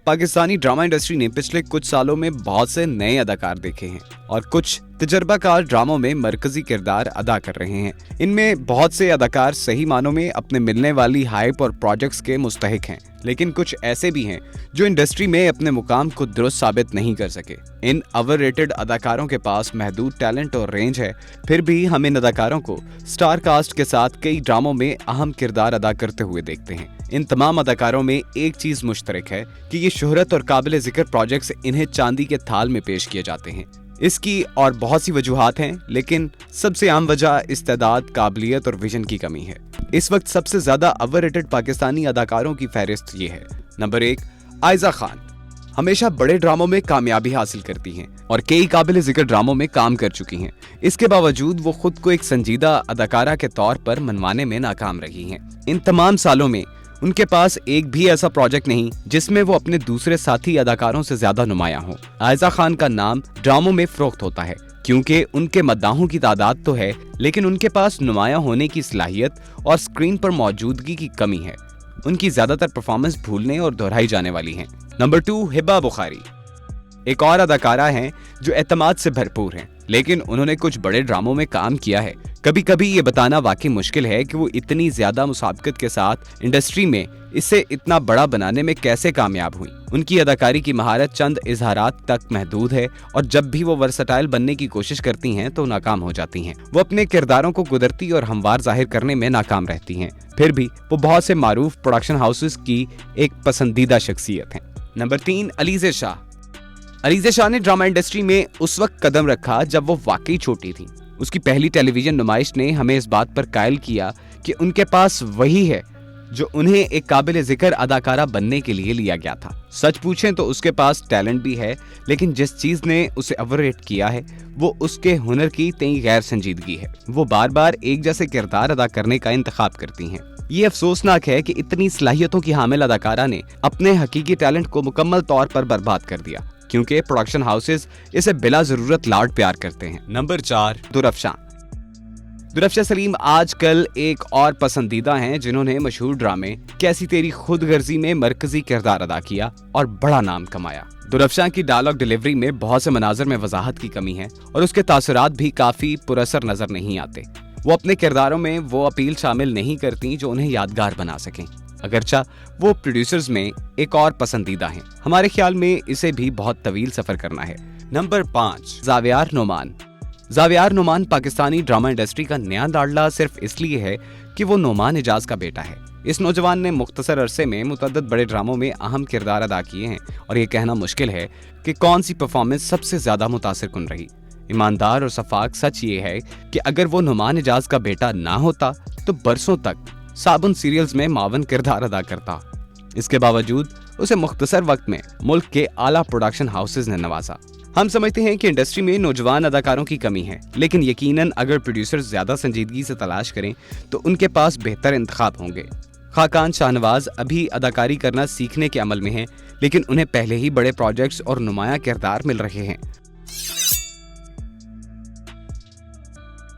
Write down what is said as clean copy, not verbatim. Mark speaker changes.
Speaker 1: Pakistani drama industry ने पिछले कुछ सालों में बहुत से नए अदाकार देखे हैं और कुछ तजर्बाकार ड्रामों में मरकजी किरदार अदा कर रहे हैं। इनमें बहुत से अदाकार सही मानों में अपने मिलने वाली हाइप और प्रोजेक्ट्स के मुस्तहिक हैं, लेकिन कुछ ऐसे भी हैं जो इंडस्ट्री में अपने मुकाम को दुरुस्त साबित नहीं कर सके। इन ओवररेटेड अदाकारों के पास महदूद टैलेंट और रेंज है, फिर भी हम इन अदाकारों को स्टार कास्ट के साथ कई ड्रामों में अहम किरदार अदा करते हुए देखते हैं। इन तमाम अदाकारों में एक चीज मुश्तरक है कि ये शोहरत और काबिल जिक्र प्रोजेक्ट्स इन्हें चांदी के थाल में पेश किए जाते हैं। इसकी और बहुत सी वजूहात हैं, लेकिन सबसे आम वजह इस्तेदाद, काबिलियत और विजन की कमी है। इस वक्त सबसे ज्यादा ओवररेटेड पाकिस्तानी अदाकारों की फहरिस्त ये है। नंबर 1, आयजा खान। हमेशा बड़े ड्रामों में कामयाबी हासिल करती हैं और कई काबिल जिक्र ड्रामों में काम कर चुकी हैं। इसके बावजूद वो खुद को एक संजीदा अदाकारा के तौर पर मनवाने में नाकाम रही हैं। इन तमाम सालों में उनके पास एक भी ऐसा प्रोजेक्ट नहीं जिसमें वो अपने दूसरे साथी अदाकारों से ज्यादा नुमाया हो। आयजा खान का नाम ड्रामों में फरोख्त होता है क्योंकि उनके मद्दाहों की तादाद तो है, लेकिन उनके पास नुमाया होने की सलाहियत और स्क्रीन पर मौजूदगी की कमी है। उनकी ज्यादातर परफॉर्मेंस भूलने और दोहराई जाने वाली है। नंबर 2, हिबा बुखारी। एक और अदाकारा हैं जो एतमाद से भरपूर हैं, लेकिन उन्होंने कुछ बड़े ड्रामों में काम किया है। कभी कभी ये बताना वाकई मुश्किल है कि वो इतनी ज्यादा मुसाबकत के साथ इंडस्ट्री में इसे इतना बड़ा बनाने में कैसे कामयाब हुई। उनकी अदाकारी की महारत चंद इजहारात तक महदूद है और जब भी वो वर्सटाइल बनने की कोशिश करती हैं तो नाकाम हो जाती हैं। वो अपने किरदारों को कुदरती और हमवार जाहिर करने में नाकाम रहती हैं, फिर भी वो बहुत से मारूफ प्रोडक्शन हाउसेस की एक पसंदीदा शख्सियत हैं। नंबर 3, अलीज़े शाह। अलीज़े शाह ने ड्रामा इंडस्ट्री में उस वक्त कदम रखा जब वो वाकई छोटी थी। उसकी पहली टेलीविजन नुमाइश ने हमें इस बात पर कायल किया कि उनके पास वही है जो उन्हें एक काबिल जिक्र अदाकारा बनने के लिए लिया गया था। सच पूछें तो उसके पास टैलेंट भी है, लेकिन जिस चीज ने उसे ओवररेट किया है वो उसके हुनर की तई गैर संजीदगी है। वो बार बार एक जैसे किरदार अदा करने का इंतखाब करती हैं। ये अफसोसनाक है कि इतनी सलाहियतों की हामिल अदाकारा ने अपने हकीकी टैलेंट को मुकम्मल तौर पर बर्बाद कर दिया क्योंकि प्रोडक्शन हाउसेस इसे बिला जरूरत लाड प्यार करते हैं। नंबर 4, दुरफ्शां। दुरफ्शां सलीम आजकल एक और पसंदीदा हैं जिन्होंने मशहूर ड्रामे कैसी तेरी खुदगर्जी में मरकजी किरदार अदा किया और बड़ा नाम कमाया। दुरफ्शां की डायलॉग डिलीवरी में बहुत से मनाजर में वजाहत की कमी है और उसके तासुरात भी काफी पुरअसर नजर नहीं आते। वो अपने किरदारों में वो अपील शामिल नहीं करती जो उन्हें यादगार बना सकें। अगरचा वो प्रोड्यूसर्स में एक और पसंदीदा हैं, हमारे ख्याल में इसे भी बहुत तवील सफर करना है। Number 5, Zaviyar Noman. Zaviyar Noman Pakistani drama industry का नया दाढ़ला सिर्फ इसलिए है कि वो नोमान एजाज का बेटा है। इस नौजवान ने मुख्तसर अरसे में मुतअद्दिद बड़े ड्रामों में अहम किरदार अदा किए हैं और ये कहना मुश्किल है कि कौन सी परफॉर्मेंस सबसे ज्यादा मुतासिर कुन रही। ईमानदार और सफाक सच ये है कि अगर वो नोमान एजाज का बेटा ना होता तो बरसों तक साबुन सीरियल्स में मावन किरदार अदा करता। इसके बावजूद उसे मुख्तसर वक्त में मुल्क के आला प्रोडक्शन हाउसेस ने नवाजा। हम समझते हैं कि इंडस्ट्री में नौजवान अदाकारों की कमी है, लेकिन यकीनन अगर प्रोड्यूसर्स ज्यादा संजीदगी से तलाश करें तो उनके पास बेहतर इंतखाब होंगे। खाकान शाहनवाज अभी अदाकारी करना सीखने के अमल में हैं, लेकिन उन्हें पहले ही बड़े प्रोजेक्ट्स और नुमाया किरदार मिल रहे हैं।